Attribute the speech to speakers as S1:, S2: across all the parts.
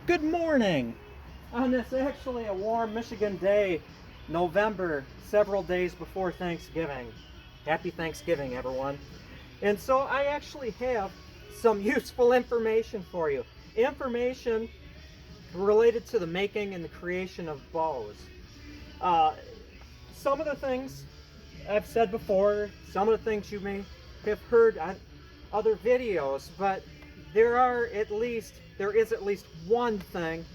S1: Good morning! On this actually a warm Michigan day, November, several days before Thanksgiving. Happy Thanksgiving, everyone. And so I actually have some useful information for you. Information related to the making and the creation of bows. Uh, some of the things I've said before, some of the things you may have heard on other videos, but there is at least one thing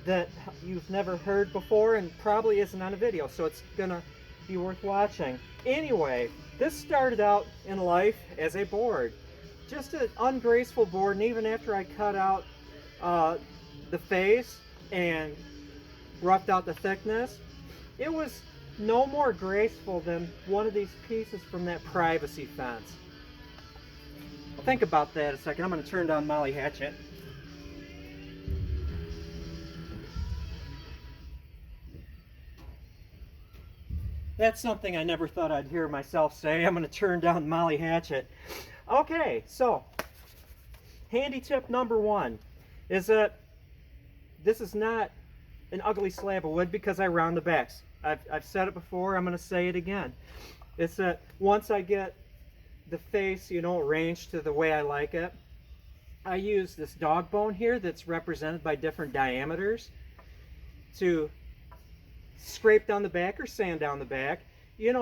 S1: that you've never heard before and probably isn't on a video, so it's gonna be worth watching. Anyway, this started out in life as a board, just an ungraceful board, and even after I cut out the face and roughed out the thickness, it was no more graceful than one of these pieces from that privacy fence. Think about that a second. I'm going to turn down Molly Hatchet. That's something I never thought I'd hear myself say. I'm going to turn down Molly Hatchet. Okay, so handy tip number one is that this is not an ugly slab of wood because I round the backs. I've said it before, I'm going to say it again. It's that once I get the face, arranged to the way I like it, I use this dog bone here that's represented by different diameters to scrape down the back or sand down the back,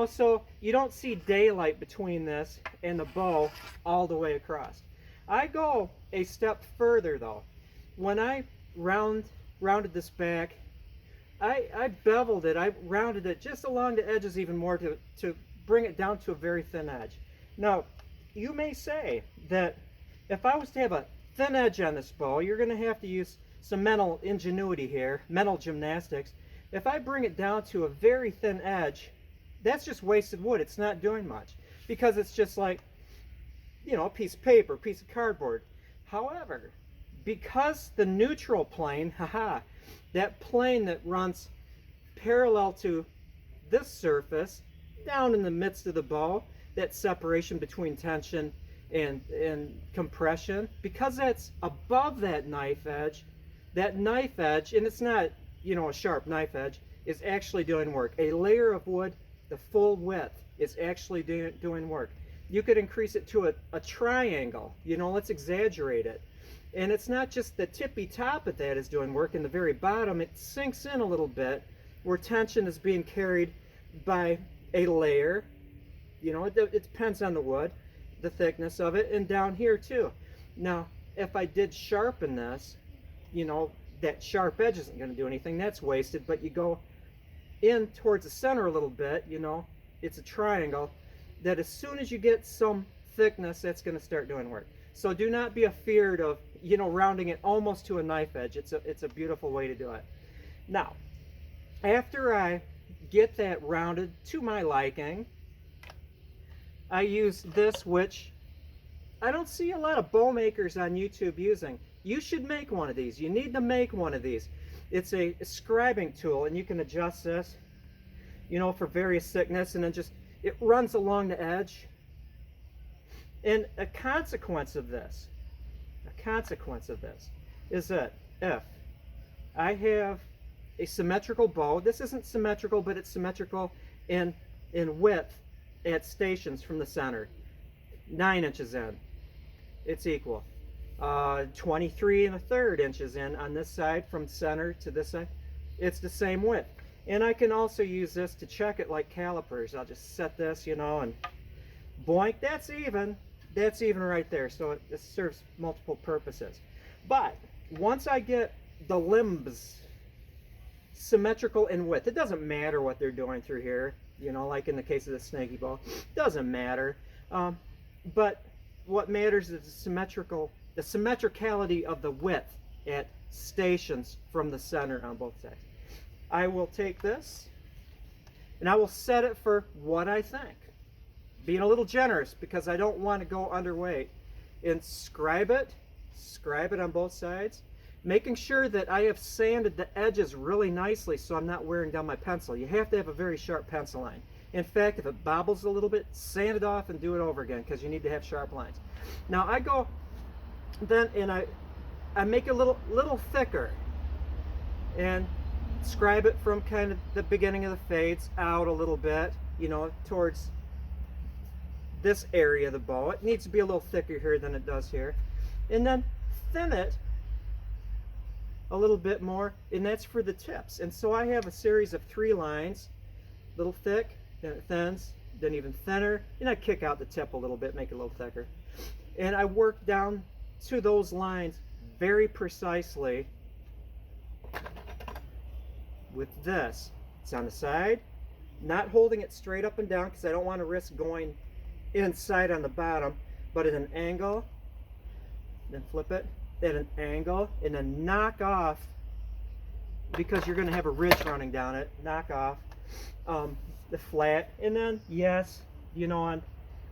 S1: so you don't see daylight between this and the bow all the way across. I go a step further though. When I rounded this back, I beveled it, I rounded it just along the edges even more to bring it down to a very thin edge. Now, you may say that if I was to have a thin edge on this bow, you're going to have to use some mental ingenuity here, mental gymnastics. If I bring it down to a very thin edge, that's just wasted wood. It's not doing much because it's just like, a piece of paper, a piece of cardboard. However, because the neutral plane, that plane that runs parallel to this surface, down in the midst of the bow, that separation between tension and compression, because that's above that knife edge, and it's not, a sharp knife edge, is actually doing work. A layer of wood, the full width, is actually doing work. You could increase it to a triangle, let's exaggerate it. And it's not just the tippy top of that is doing work. In the very bottom, it sinks in a little bit where tension is being carried by a layer. It depends on the wood, the thickness of it, and down here too. Now, if I did sharpen this, that sharp edge isn't going to do anything. That's wasted. But you go in towards the center a little bit, it's a triangle, that as soon as you get some thickness, that's going to start doing work. So do not be afeared of, rounding it almost to a knife edge. It's a beautiful way to do it. Now, after I get that rounded to my liking, I use this, which I don't see a lot of bow makers on YouTube using. You should make one of these. You need to make one of these. It's a scribing tool, and you can adjust this, for various thickness, and then it runs along the edge. And a consequence of this is that if I have a symmetrical bow, this isn't symmetrical, but it's symmetrical in width at stations from the center. 9 inches in, it's equal. 23 1/3 inches in on this side from center to this side, it's the same width. And I can also use this to check it like calipers. I'll just set this, and boink, that's even right there. So it serves multiple purposes. But once I get the limbs symmetrical in width, it doesn't matter what they're doing through here, like in the case of the snaky bow, doesn't matter. But what matters is the symmetricality of the width at stations from the center on both sides. I will take this and I will set it for what I think, being a little generous because I don't want to go underweight, and scribe it on both sides, making sure that I have sanded the edges really nicely so I'm not wearing down my pencil. You have to have a very sharp pencil line. In fact, if it bobbles a little bit, sand it off and do it over again because you need to have sharp lines. Now I go then and I I make it a little thicker and scribe it from kind of the beginning of the fades out a little bit, you know, towards this area of the bow. It needs to be a little thicker here than it does here. And then thin it a little bit more, and that's for the tips. And so I have a series of 3 lines, a little thick, then it thins, then even thinner, and I kick out the tip a little bit, make it a little thicker. And I work down to those lines very precisely with this. It's on the side, not holding it straight up and down because I don't want to risk going inside on the bottom, but at an angle, then flip it at an angle, and then knock off, because you're going to have a ridge running down it, knock off the flat. And then, yes, you know,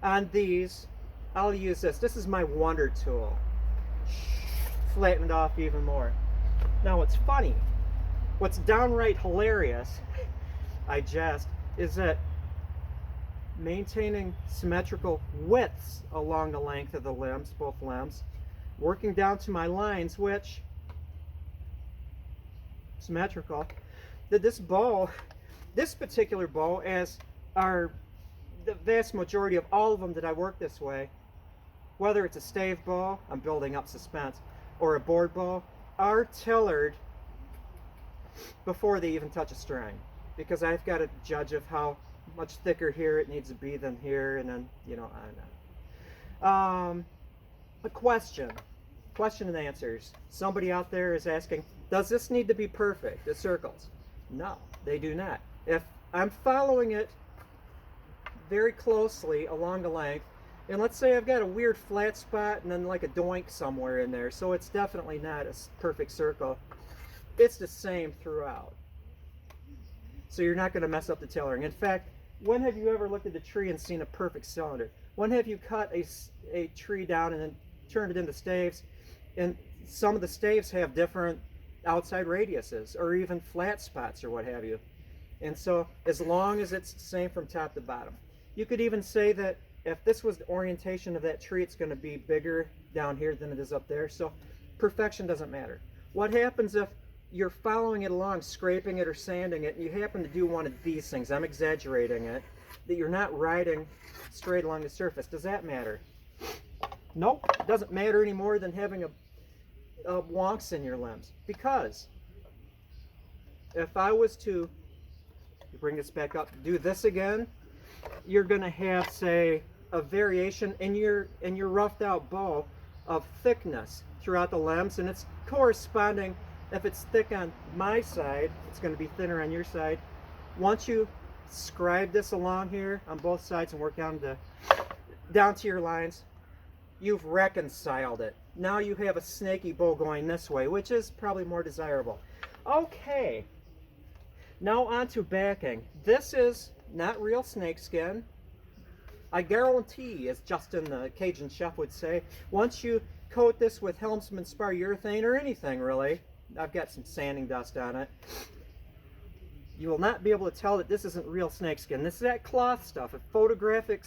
S1: on these, I'll use this. This is my Wonder tool. Flatten it off even more. Now, what's funny, what's downright hilarious, I jest, is that maintaining symmetrical widths along the length of the limbs, both limbs, working down to my lines, which, symmetrical, that this bow, this particular bow, as are the vast majority of all of them that I work this way, whether it's a stave bow, I'm building up suspense, or a board bow, are tillered before they even touch a string, because I've got a judge of how much thicker here it needs to be than here, and then, you know, on and on. A question and answers. Somebody out there is asking, does this need to be perfect, the circles? No, they do not. If I'm following it very closely along the length, and let's say I've got a weird flat spot and then like a doink somewhere in there, so it's definitely not a perfect circle. It's the same throughout. So you're not going to mess up the tailoring. In fact, when have you ever looked at a tree and seen a perfect cylinder? When have you cut a tree down and then turned it into staves? And some of the staves have different outside radiuses or even flat spots or what have you. And so as long as it's the same from top to bottom. You could even say that if this was the orientation of that tree, it's going to be bigger down here than it is up there. So perfection doesn't matter. What happens if you're following it along, scraping it or sanding it, and you happen to do one of these things, I'm exaggerating it, that you're not riding straight along the surface? Does that matter? Nope, it doesn't matter any more than having a wonks in your limbs. Because if I was to bring this back up, do this again, you're going to have, say, a variation in your roughed out bow of thickness throughout the limbs, and it's corresponding. If it's thick on my side, it's going to be thinner on your side. Once you scribe this along here on both sides and work down to your lines, you've reconciled it. Now you have a snaky bow going this way, which is probably more desirable. Okay, now on to backing. This is not real snakeskin. I guarantee, as Justin the Cajun chef would say, once you coat this with Helmsman spar urethane or anything really, I've got some sanding dust on it, you will not be able to tell that this isn't real snakeskin. This is that cloth stuff, a photographic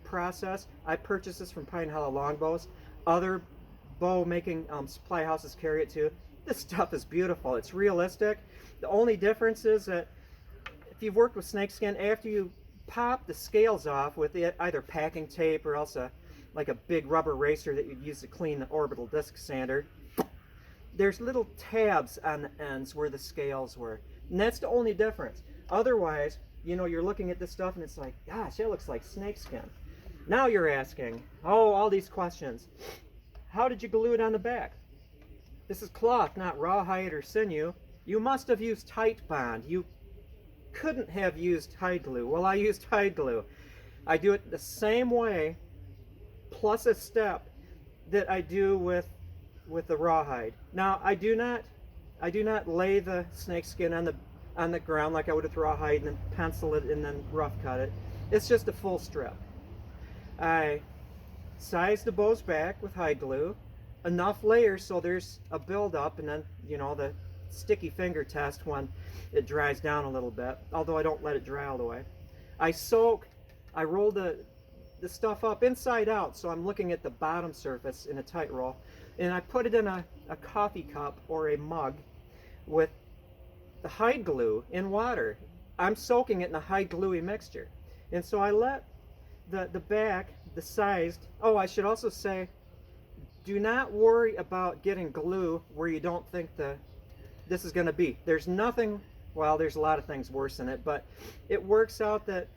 S1: process. I purchased this from Pine Hollow Longbows. Other bow making supply houses carry it too. This stuff is beautiful. It's realistic. The only difference is that if you've worked with snakeskin, after you pop the scales off with either packing tape or else like a big rubber eraser that you'd use to clean the orbital disc sander, there's little tabs on the ends where the scales were. And that's the only difference. Otherwise, you know, you're looking at this stuff and it's like, gosh, that looks like snakeskin. Now you're asking, oh, all these questions. How did you glue it on the back? This is cloth, not rawhide or sinew. You must have used Titebond. You couldn't have used hide glue. Well, I used hide glue. I do it the same way, plus a step that I do with the rawhide. Now, I do not lay the snakeskin on the ground like I would with rawhide and then pencil it and then rough cut it. It's just a full strip. I size the bows back with hide glue, enough layers so there's a build-up, and then, you know, the sticky finger test when it dries down a little bit, although I don't let it dry all the way. I roll the stuff up inside out, so I'm looking at the bottom surface in a tight roll. and I put it in a coffee cup or a mug with the hide glue in water. I'm soaking it in a hide gluey mixture. And so I let the back, the sized, oh, I should also say, do not worry about getting glue where you don't think this is going to be. There's nothing, well, there's a lot of things worse than it, but it works out that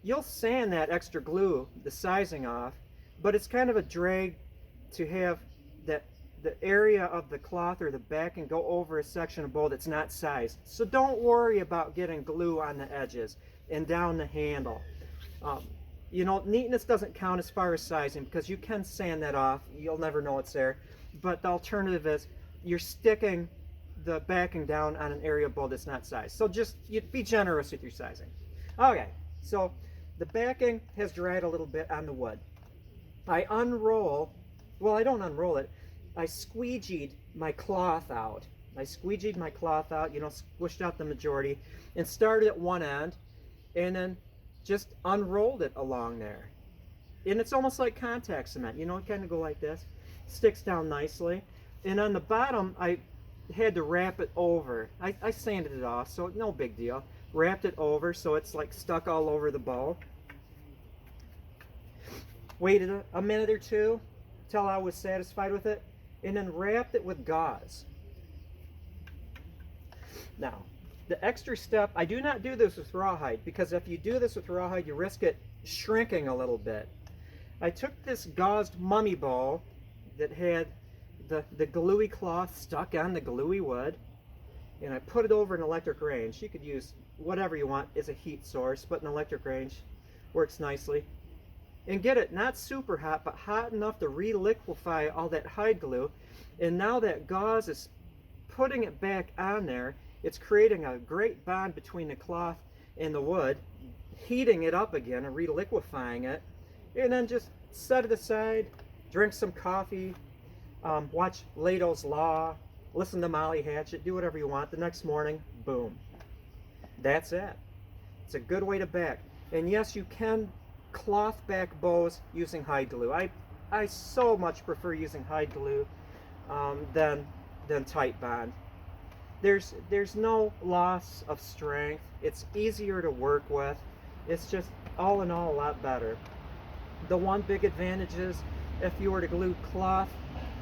S1: you'll sand that extra glue, the sizing off, but it's kind of a drag to have that the area of the cloth or the backing go over a section of bowl that's not sized. So don't worry about getting glue on the edges and down the handle. You know, neatness doesn't count as far as sizing because you can sand that off. You'll never know it's there. But the alternative is you're sticking the backing down on an area of bowl that's not sized. So just be generous with your sizing. Okay, so the backing has dried a little bit on the wood. I unroll, well, I don't unroll it. I squeegeed my cloth out. I squeegeed my cloth out, you know, squished out the majority, and started at one end, and then just unrolled it along there. And it's almost like contact cement, you know, it kind of go like this. Sticks down nicely. And on the bottom, I had to wrap it over. I sanded it off, so no big deal. Wrapped it over so it's like stuck all over the bowl. Waited a minute or two till I was satisfied with it, and then wrapped it with gauze. Now, the extra step, I do not do this with rawhide, because if you do this with rawhide, you risk it shrinking a little bit. I took this gauzed mummy bowl that had the gluey cloth stuck on the gluey wood, and I put it over an electric range. You could use whatever you want as a heat source, but an electric range works nicely. And get it not super hot, but hot enough to re-liquefy all that hide glue. And now that gauze is putting it back on there, it's creating a great bond between the cloth and the wood, heating it up again and re-liquefying it. And then just set it aside, drink some coffee, watch Leto's Law, listen to Molly Hatchet, do whatever you want. The next morning, boom. That's it. It's a good way to back. And yes, you can cloth back bows using hide glue. I so much prefer using hide glue than Titebond. There's no loss of strength. It's easier to work with. It's just all in all a lot better. The one big advantage is if you were to glue cloth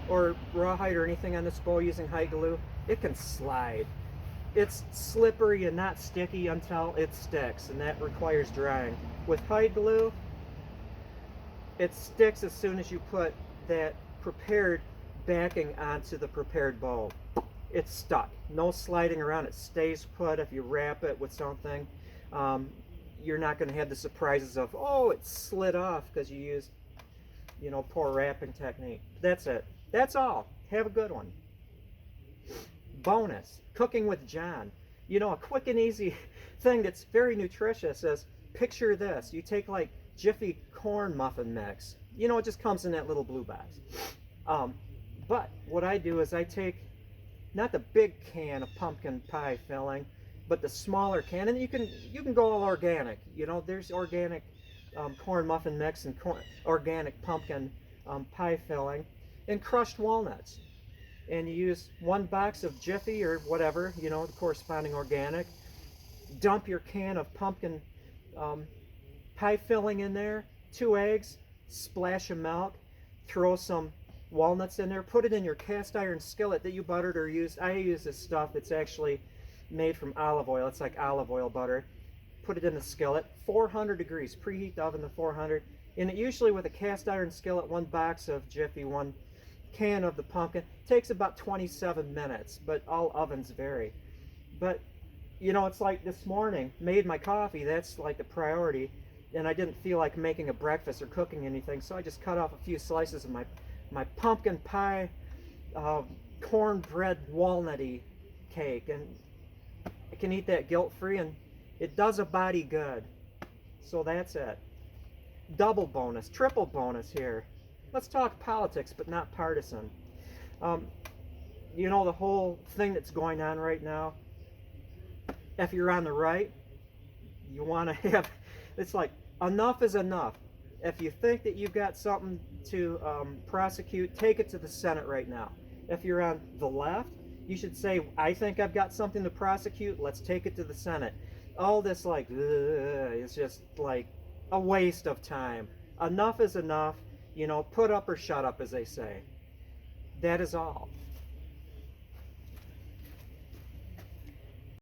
S1: or rawhide or anything on this bow using hide glue, it can slide. It's slippery and not sticky until it sticks, and that requires drying. With hide glue, it sticks as soon as you put that prepared backing onto the prepared bow. It's stuck. No sliding around. It stays put. If you wrap it with something, you're not going to have the surprises of, oh, it slid off because you used, you know, poor wrapping technique. That's it. That's all. Have a good one. Bonus, cooking with John. You know, a quick and easy thing that's very nutritious is, picture this. You take like Jiffy corn muffin mix. You know, it just comes in that little blue box. But what I do is I take not the big can of pumpkin pie filling, but the smaller can, and you can go all organic. You know, there's organic corn muffin mix and organic pumpkin pie filling, and crushed walnuts. And you use one box of Jiffy or whatever, you know, the corresponding organic. Dump your can of pumpkin pie filling in there, 2 eggs, splash of milk, throw some walnuts in there, put it in your cast iron skillet that you buttered or used. I use this stuff, it's actually made from olive oil. It's like olive oil butter. Put it in the skillet, 400 degrees, preheat the oven to 400. And it usually, with a cast iron skillet, 1 box of Jiffy, 1 can of the pumpkin, takes about 27 minutes, but all ovens vary. But you know, it's like this morning, made my coffee, that's like the priority, and I didn't feel like making a breakfast or cooking anything, so I just cut off a few slices of my pumpkin pie cornbread walnutty cake, and I can eat that guilt-free, and it does a body good. So that's it. Double bonus, triple bonus here. Let's talk politics, but not partisan. You know, the whole thing that's going on right now, if you're on the right, you want to have, it's like, enough is enough. If you think that you've got something to prosecute, take it to the Senate right now. If you're on the left, you should say, I think I've got something to prosecute, let's take it to the Senate. All this like, is just like a waste of time. Enough is enough, you know, put up or shut up, as they say. That is all.